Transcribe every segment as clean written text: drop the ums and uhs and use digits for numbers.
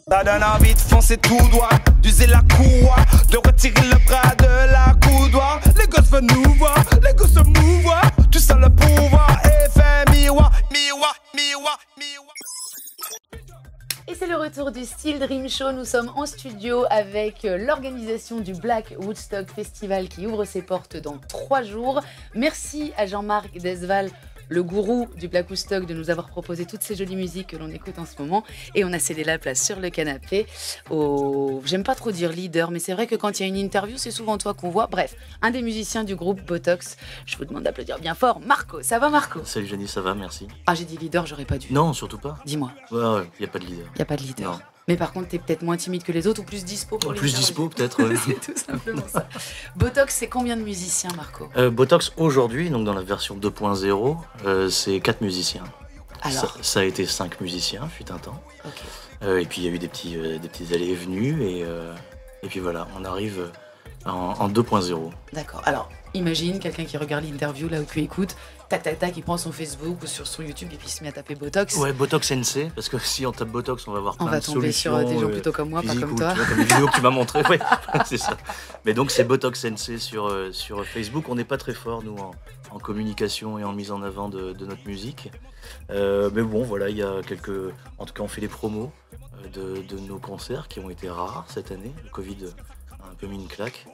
Ça donne envie de foncer tout droit, d'user la cour, de retirer le bras de la coudoir. Les gosses veulent nous voir, les gosses se mouvoir. Tu sens le pouvoir, effet miroir, miroir, miroir, miroir. Et c'est le retour du Steel Dream Show. Nous sommes en studio avec l'organisation du Black Woodstock Festival qui ouvre ses portes dans 3 jours. Merci à Jean-Marc Desval, le gourou du Black Woodstock, de nous avoir proposé toutes ces jolies musiques que l'on écoute en ce moment. Et on a cédé la place sur le canapé au... J'aime pas trop dire leader, mais c'est vrai que quand il y a une interview, c'est souvent toi qu'on voit. Bref, un des musiciens du groupe Botox. Je vous demande d'applaudir bien fort. Marco, ça va Marco? Salut Jenny, ça va, merci. Ah, j'ai dit leader, j'aurais pas dû. Non, surtout pas. Dis-moi. Ouais, y a pas de leader. Y a pas de leader. Non. Mais par contre, t'es peut-être moins timide que les autres ou plus dispo pour les Plus dispo peut-être. Ouais. C'est tout simplement ça. Botox, c'est combien de musiciens, Marco? Botox aujourd'hui, donc dans la version 2.0, c'est 4 musiciens. Alors Ça a été 5 musiciens, fut un temps. Ok. Et puis il y a eu des petits allées et venues, et puis voilà, on arrive en 2.0. D'accord. Alors, imagine quelqu'un qui regarde l'interview là où tu écoutes, tac tac tac, il prend son Facebook ou sur son YouTube et puis il se met à taper Botox. Ouais, Botox NC, parce que si on tape Botox, on va voir On plein va de tomber solutions. sur des gens plutôt comme moi, pas physiques comme ou, toi. tu vois, comme les vidéos que tu m'as montrées, ouais, c'est ça. Mais donc c'est Botox NC sur Facebook. On n'est pas très fort, nous, en communication et en mise en avant de notre musique. Mais bon, voilà, il y a quelques... En tout cas, on fait les promos de nos concerts qui ont été rares cette année. Le Covid a un peu mis une claque.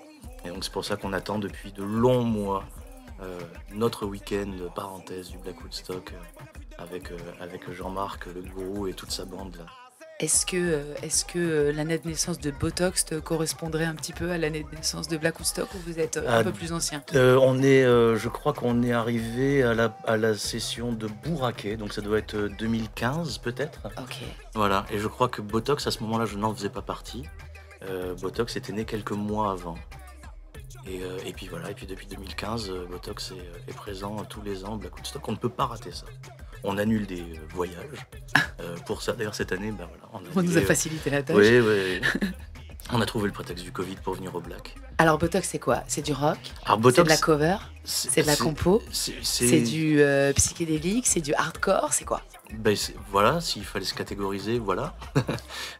Et donc c'est pour ça qu'on attend depuis de longs mois notre week-end parenthèse du Black Woodstock avec Jean-Marc, le gourou et toute sa bande là. Est-ce que l'année de naissance de Botox te correspondrait un petit peu à l'année de naissance de Black Woodstock ou vous êtes un peu plus ancien? Je crois qu'on est arrivé à la session de Bourraquet, donc ça doit être 2015 peut-être. Ok. Voilà, et je crois que Botox à ce moment-là je n'en faisais pas partie. Botox était né quelques mois avant. Et puis voilà, et puis depuis 2015, Botox est présent tous les ans au Black Woodstock. On ne peut pas rater ça. On annule des voyages pour ça. D'ailleurs cette année, ben voilà, On nous a facilité la tâche. Oui. On a trouvé le prétexte du Covid pour venir au Black. Alors Botox c'est quoi? C'est du rock? Alors, Botox, c'est de la cover? C'est de la compo? C'est du psychédélique? C'est du hardcore? C'est quoi? Voilà, s'il fallait se catégoriser, voilà.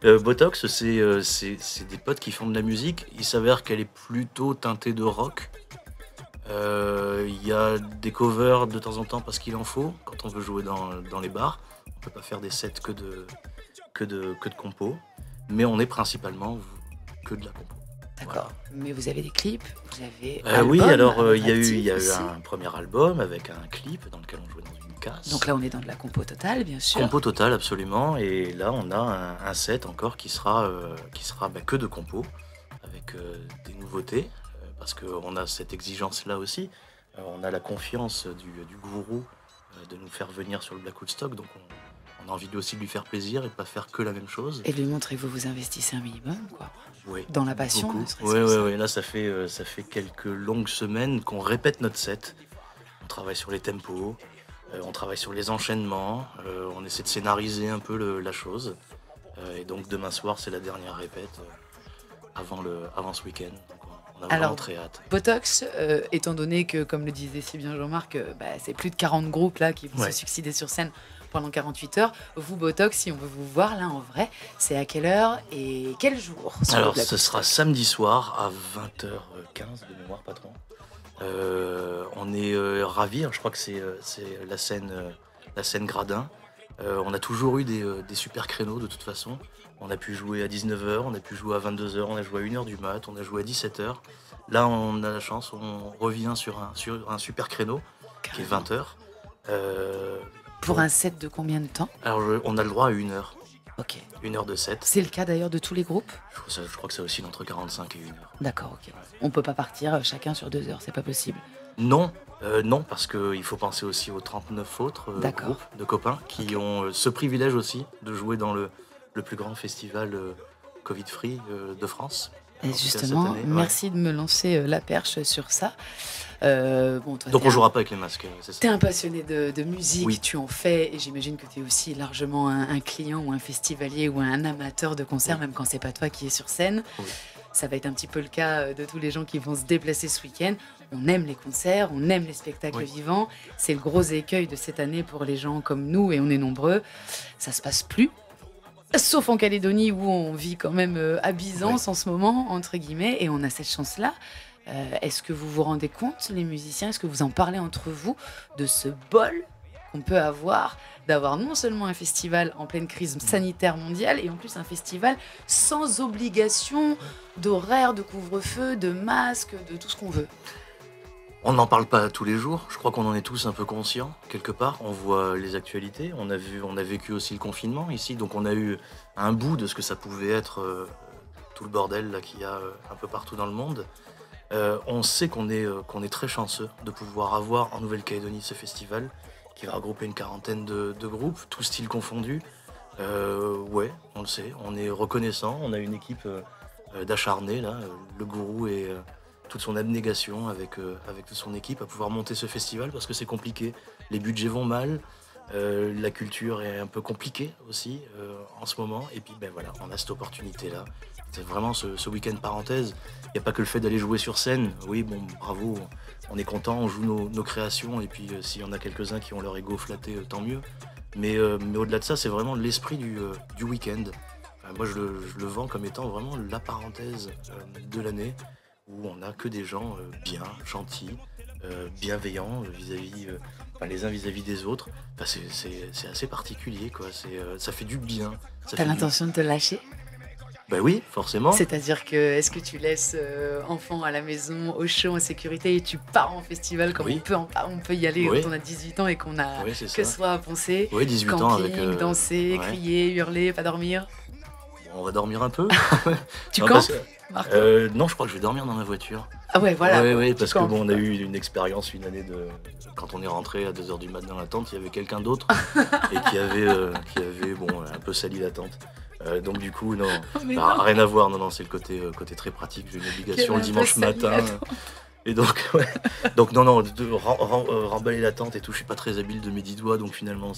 Botox, c'est des potes qui font de la musique. Il s'avère qu'elle est plutôt teintée de rock. Il y a des covers de temps en temps parce qu'il en faut quand on veut jouer dans les bars. On peut pas faire des sets que de compos, mais on est principalement que de la compo. D'accord. Voilà. Mais vous avez des clips? Vous avez oui, album, alors il y a eu aussi. un premier album avec un clip dans lequel on jouait dans une casse. Donc là, on est dans de la compo totale, bien sûr. Compo totale, absolument. Et là, on a un set encore qui sera que de compo, avec des nouveautés, parce qu'on a cette exigence-là aussi. On a la confiance du gourou de nous faire venir sur le Black Woodstock, donc on a envie aussi de lui faire plaisir et de pas faire que la même chose. Et de lui montrer que vous investissez un minimum, quoi. Oui, dans la passion. Oui. Là, ça fait quelques longues semaines qu'on répète notre set. On travaille sur les tempos, on travaille sur les enchaînements, on essaie de scénariser un peu la chose. Et donc demain soir, c'est la dernière répète avant ce week-end. Donc, on a vraiment très hâte. Botox, étant donné que, comme le disait si bien Jean-Marc, c'est plus de 40 groupes là qui vont se succéder sur scène pendant 48 heures. Vous, Botox, si on veut vous voir là en vrai, c'est à quelle heure et quel jour? Alors, ce sera samedi soir à 20h15 de mémoire, patron. On est ravis, je crois que c'est la scène Gradin. On a toujours eu des super créneaux de toute façon. On a pu jouer à 19h, on a pu jouer à 22h, on a joué à 1h du mat, on a joué à 17h. Là, on a la chance, on revient sur un super créneau qui est 20h. Pour un set de combien de temps? Alors, on a le droit à 1 heure. Ok. 1 heure de set. C'est le cas d'ailleurs de tous les groupes? Je crois que ça oscille entre 45 et 1 heure. D'accord, ok. On peut pas partir chacun sur 2 heures, c'est pas possible. Non, parce qu'il faut penser aussi aux 39 autres groupes de copains qui ont ce privilège aussi de jouer dans le plus grand festival Covid-free de France. Et justement, merci de me lancer la perche sur ça. Toi, donc on jouera pas avec les masques, c'est ça. T'es un passionné de musique, tu en fais, et j'imagine que t'es aussi largement un client ou un festivalier ou un amateur de concerts, même quand c'est pas toi qui es sur scène. Oui. Ça va être un petit peu le cas de tous les gens qui vont se déplacer ce week-end. On aime les concerts, on aime les spectacles vivants. C'est le gros écueil de cette année pour les gens comme nous, et on est nombreux. Ça se passe plus. Sauf en Calédonie où on vit quand même à Byzance en ce moment, entre guillemets, et on a cette chance-là. Est-ce que vous vous rendez compte, les musiciens, est-ce que vous en parlez entre vous de ce bol qu'on peut avoir d'avoir non seulement un festival en pleine crise sanitaire mondiale et en plus un festival sans obligation d'horaire, de couvre-feu, de masque, de tout ce qu'on veut? On n'en parle pas tous les jours, je crois qu'on en est tous un peu conscients, quelque part. On voit les actualités, on a vécu aussi le confinement ici, donc on a eu un bout de ce que ça pouvait être, tout le bordel là, qu'il y a un peu partout dans le monde. On sait qu'on est très chanceux de pouvoir avoir en Nouvelle-Calédonie ce festival, qui va regrouper une quarantaine de groupes, tous styles confondus. Ouais, on le sait, on est reconnaissant, on a une équipe d'acharnés, là, le gourou et toute son abnégation avec toute son équipe à pouvoir monter ce festival parce que c'est compliqué, les budgets vont mal, la culture est un peu compliquée aussi en ce moment, et puis ben voilà, on a cette opportunité-là. C'est vraiment ce week-end parenthèse, il n'y a pas que le fait d'aller jouer sur scène, oui bon bravo, on est content, on joue nos créations, et puis s'il y en a quelques-uns qui ont leur ego flatté, tant mieux, mais au-delà de ça, c'est vraiment l'esprit du week-end. Moi je le vends comme étant vraiment la parenthèse de l'année, où on n'a que des gens bien, gentils, bienveillants vis-à-vis, les uns vis-à-vis des autres. C'est assez particulier, quoi. Ça fait du bien. T'as l'intention de te lâcher? Ben oui, forcément. C'est-à-dire que est-ce que tu laisses enfant à la maison, au chaud, en sécurité, et tu pars en festival comme Oui. on peut y aller Oui. quand on a 18 ans et qu'on a Oui, que soi à penser? Oui, 18 camping, ans avec... danser, ouais. crier, hurler, pas dormir? On va dormir un peu. Tu Non, campes, parce Marco? non, je crois que je vais dormir dans ma voiture. Ah ouais, voilà. Oui, tu parce que campes. bon, on a eu une expérience une année de... Quand on est rentré à 2h du matin dans la tente, il y avait quelqu'un d'autre et qui avait bon, un peu sali la tente. Donc du coup, non, Mais ça n'a non. rien à voir. Non, c'est le côté très pratique. J'ai une obligation le Quel dimanche un peu sali la matin. tente. Et donc, ouais. Donc non, remballer la tente et tout, je suis pas très habile de mes 10 doigts, donc finalement,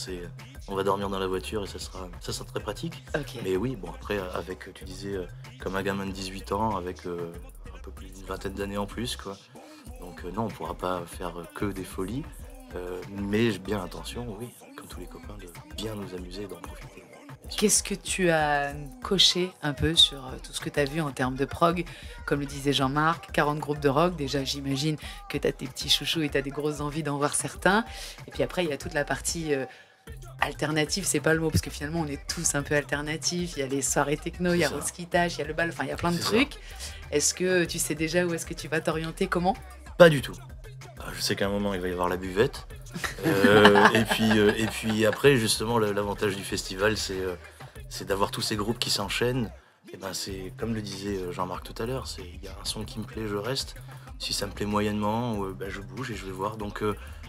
on va dormir dans la voiture et ça sera très pratique. Ok. Mais oui, bon, après, avec, tu disais, comme un gamin de 18 ans, avec un peu plus d'une vingtaine d'années en plus, quoi. Donc non, on pourra pas faire que des folies, mais j'ai bien l'intention, oui, comme tous les copains, de bien nous amuser et d'en profiter. Qu'est-ce que tu as coché un peu sur tout ce que tu as vu en termes de prog? Comme le disait Jean-Marc, 40 groupes de rock. Déjà, j'imagine que tu as tes petits chouchous et tu as des grosses envies d'en voir certains. Et puis après, il y a toute la partie alternative, c'est pas le mot, parce que finalement, on est tous un peu alternatifs. Il y a les soirées techno, il y a C'est ça. Roskitage, il y a le bal, enfin, il y a plein de C'est ça. trucs. Est-ce que tu sais déjà où est-ce que tu vas t'orienter? Comment? Pas du tout. Je sais qu'à un moment, il va y avoir la buvette. Et puis après, justement, l'avantage du festival, c'est d'avoir tous ces groupes qui s'enchaînent. Et ben c'est comme le disait Jean-Marc tout à l'heure, il y a un son qui me plaît, je reste. Si ça me plaît moyennement, je bouge et je vais voir. Donc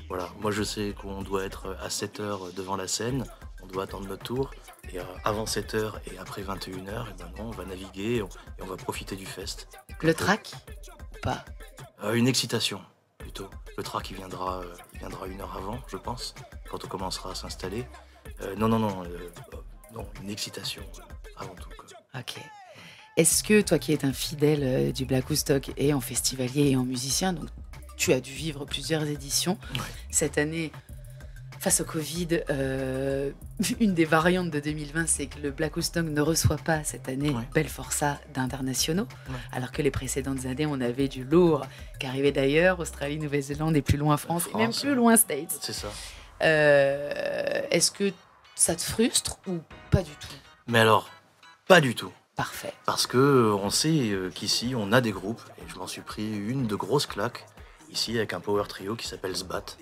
voilà, moi je sais qu'on doit être à 7h devant la scène, on doit attendre notre tour. Et avant 7h et après 21h, et ben non, on va naviguer et on va profiter du fest. Le track? Pas. Une excitation, plutôt. Le track, il viendra 1 heure avant, je pense, quand on commencera à s'installer. Non, une excitation, avant tout, quoi. Ok. Est-ce que toi qui es un fidèle du Black Woodstock et en festivalier et en musicien, donc tu as dû vivre plusieurs éditions. Ouais. Cette année, face au Covid, une des variantes de 2020, c'est que le Black Woodstock ne reçoit pas cette année Belle Força d'internationaux, alors que les précédentes années, on avait du lourd qui arrivait d'ailleurs, Australie, Nouvelle-Zélande et plus loin France, et même plus loin States. C'est ça. Est-ce que ça te frustre ou pas du tout? Mais alors, pas du tout. Parfait. Parce que on sait qu'ici, on a des groupes, et je m'en suis pris une de grosse claque, ici, avec un power trio qui s'appelle Sbat.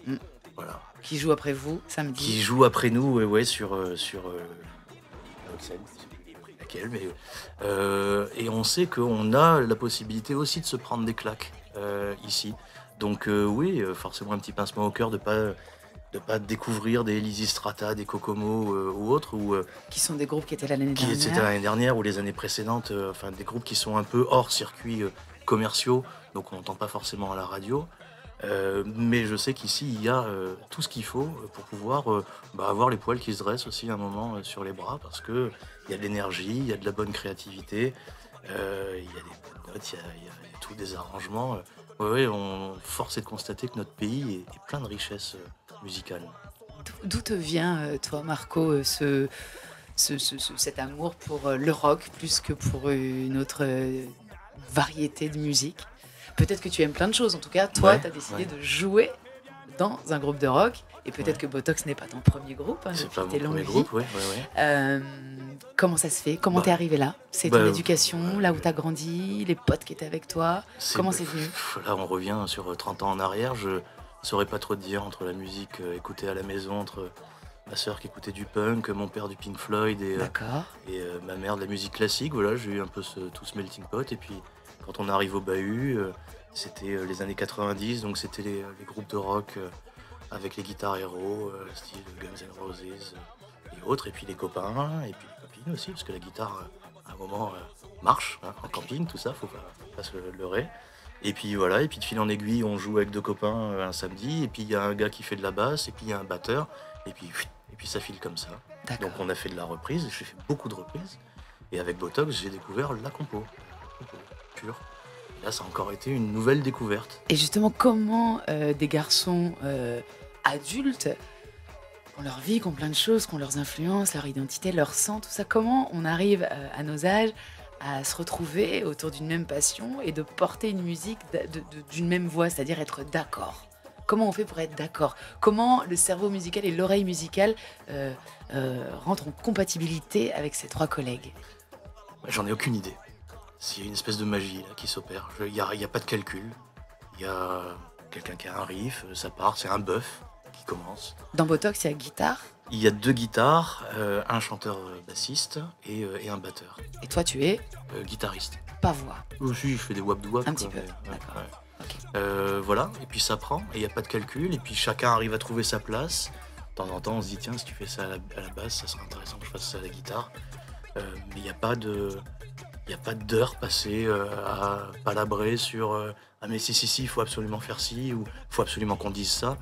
Voilà. Qui joue après vous, samedi. Qui joue après nous, sur l'autre scène, je sais plus laquelle, mais et on sait qu'on a la possibilité aussi de se prendre des claques ici. Donc oui, forcément un petit pincement au cœur de pas découvrir des Lysistrata, des Kokomo ou autres, qui sont des groupes qui étaient l'année qui dernière. c'était l'année dernière ou les années précédentes, des groupes qui sont un peu hors circuit commerciaux, donc on n'entend pas forcément à la radio. Mais je sais qu'ici, il y a tout ce qu'il faut pour pouvoir avoir les poils qui se dressent aussi un moment sur les bras, parce qu'il y a de l'énergie, il y a de la bonne créativité, il y a des notes, il y a tout des arrangements. Force est de constater que notre pays est plein de richesses musicales. D'où te vient, toi, Marco, cet amour pour le rock plus que pour une autre variété de musique. Peut-être que tu aimes plein de choses. En tout cas, toi, tu as décidé de jouer dans un groupe de rock. Et peut-être que Botox n'est pas ton premier groupe. C'est pas mon premier groupe, oui. Comment ça se fait? Comment t'es arrivé là? C'est ton éducation, là où t'as grandi, les potes qui étaient avec toi? Comment c'est venu? Là, on revient sur 30 ans en arrière. Je saurais pas trop te dire entre la musique écoutée à la maison, entre ma sœur qui écoutait du punk, mon père du Pink Floyd et ma mère de la musique classique. Voilà, j'ai eu un peu tout ce melting pot. Et puis, quand on arrive au bahut, c'était les années 90, donc c'était les groupes de rock avec les guitares héros, style Guns N' Roses et autres, et puis les copains, et puis les copines aussi, parce que la guitare, à un moment, marche, hein, en camping, tout ça, faut pas se leurrer. Et puis voilà, et puis de fil en aiguille, on joue avec deux copains un samedi, et puis il y a un gars qui fait de la basse, et puis il y a un batteur, et puis ça file comme ça. Donc on a fait de la reprise, j'ai fait beaucoup de reprises, et avec Botox, j'ai découvert la compo pure. Et là, ça a encore été une nouvelle découverte. Et justement, comment des garçons adultes, qui ont leur vie, qui ont plein de choses, qui ont leurs influences, leur identité, leur sang, tout ça, comment on arrive à nos âges à se retrouver autour d'une même passion et de porter une musique d'une même voix, c'est-à-dire être d'accord? Comment on fait pour être d'accord? Comment le cerveau musical et l'oreille musicale rentrent en compatibilité avec ces trois collègues? J'en ai aucune idée. S'il y a une espèce de magie là, qui s'opère, il n'y a pas de calcul. Il y a quelqu'un qui a un riff, ça part, c'est un bœuf qui commence. Dans Botox, il y a guitare? Il y a deux guitares, un chanteur bassiste et un batteur. Et toi, tu es guitariste. Pas voix? Aussi, je fais des wap-de-wap. Un petit peu, d'accord. Ouais. Okay. Voilà, et puis ça prend, et il n'y a pas de calcul, et puis chacun arrive à trouver sa place. De temps en temps, on se dit, tiens, si tu fais ça à la basse, ça serait intéressant que je fasse ça à la guitare. Mais il n'y a pas d'heures passées à palabrer sur ah mais si, il faut absolument faire ci, ou il faut absolument qu'on dise ça.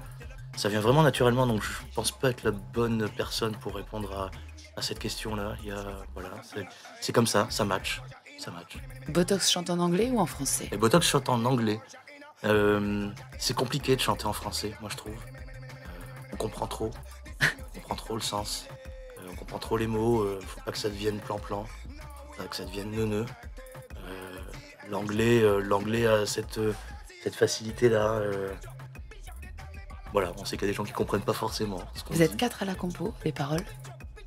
Ça vient vraiment naturellement, donc je pense pas être la bonne personne pour répondre à cette question-là. Voilà, c'est comme ça match. Botox chante en anglais ou en français? Et Botox chante en anglais. C'est compliqué de chanter en français, moi je trouve. On comprend trop le sens. On comprend trop les mots, faut pas que ça devienne plan-plan. Que ça devienne neuneux. L'anglais a cette facilité-là. Voilà, on sait qu'il y a des gens qui comprennent pas forcément ce qu'on dit. Vous êtes 4 à la compo, les paroles?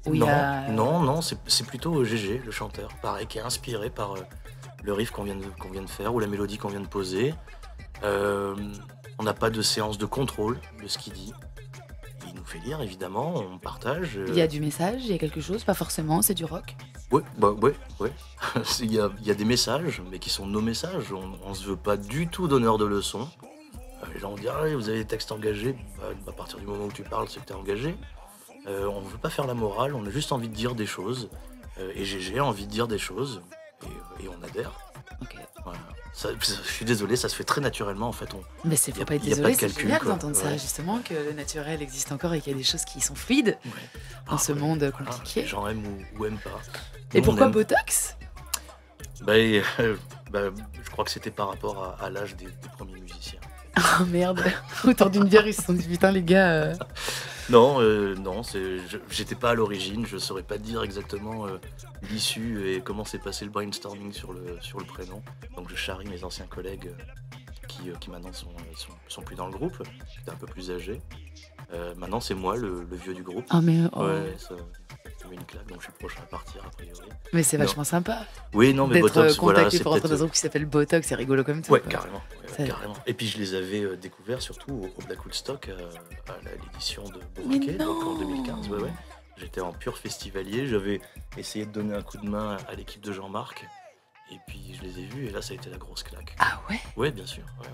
Non, c'est plutôt GG, le chanteur, pareil, qui est inspiré par le riff qu'on vient de faire ou la mélodie qu'on vient de poser. On n'a pas de séance de contrôle de ce qu'il dit. Il nous fait lire, évidemment, on partage. Il y a du message, il y a quelque chose, pas forcément, c'est du rock? Ouais. Il y a des messages, mais qui sont nos messages. On se veut pas du tout donneur de leçons. Les gens vont dire, ah, vous avez des textes engagés. À partir du moment où tu parles, c'est que tu es engagé. On veut pas faire la morale, on a juste envie de dire des choses. Et GG a envie de dire des choses. Et on adhère. Okay. Voilà. Je suis désolé, ça se fait très naturellement en fait. Mais faut pas être désolé, c'est génial d'entendre ça, justement, que le naturel existe encore et qu'il y a des choses qui sont fluides dans ce monde compliqué. Les gens aiment ou aiment pas. Et pourquoi Botox? Je crois que c'était par rapport à l'âge des premiers musiciens. Oh merde, autour d'une bière ils se sont dit putain les gars. Non, j'étais pas à l'origine, je saurais pas dire exactement l'issue et comment s'est passé le brainstorming sur le prénom. Donc je charrie mes anciens collègues qui maintenant sont plus dans le groupe, qui étaient un peu plus âgés. Maintenant c'est moi le vieux du groupe. Ah mais ouais, ça met une claque, donc je suis prochain à partir a priori. Mais c'est vachement sympa. Oui, non, mais Botox, d'être contacté pour rentrer dans un groupe qui s'appelle Botox, c'est rigolo comme tout. Ouais, carrément. Carrément. Et puis je les avais découverts surtout au Black Woodstock à l'édition de Bourraquet, donc en 2015. Ouais. J'étais en pur festivalier, j'avais essayé de donner un coup de main à l'équipe de Jean-Marc, et puis je les ai vus, et là ça a été la grosse claque. Ah ouais? Ouais, bien sûr. Ouais.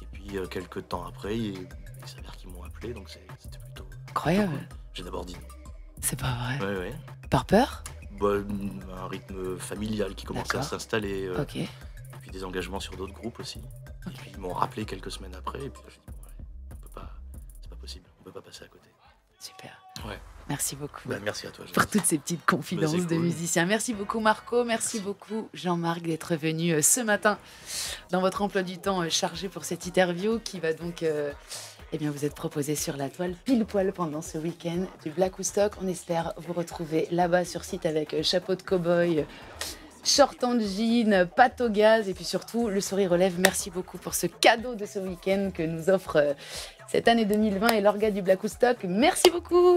Et puis quelques temps après, il s'avère qu'ils m'ont appelé, donc c'était plutôt incroyable. Cool. J'ai d'abord dit non. C'est pas vrai? Ouais. Par peur? Un rythme familial qui commençait à s'installer. Ok. Et puis des engagements sur d'autres groupes aussi. Okay. Et puis ils m'ont rappelé quelques semaines après, et puis là, j'ai dit c'est pas possible, on peut pas passer à côté. Super. Ouais. Merci beaucoup. Merci à toi. Pour toutes ces petites confidences de musiciens. Merci beaucoup Marco, merci beaucoup Jean-Marc d'être venu ce matin dans votre emploi du temps chargé pour cette interview qui va donc eh bien vous êtes proposé sur la toile pile poil pendant ce week-end du Black Woodstock. On espère vous retrouver là-bas sur site avec chapeau de cow-boy, short en jean, pâte au gaz et puis surtout le sourire aux lèvres. Merci beaucoup pour ce cadeau de ce week-end que nous offre cette année 2020 et l'orga du Black Woodstock. Merci beaucoup.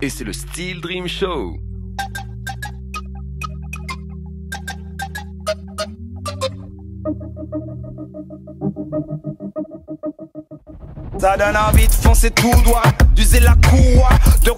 Et c'est le Steel Dream Show. Ça donne envie de foncer tout droit, d'user la courroie, de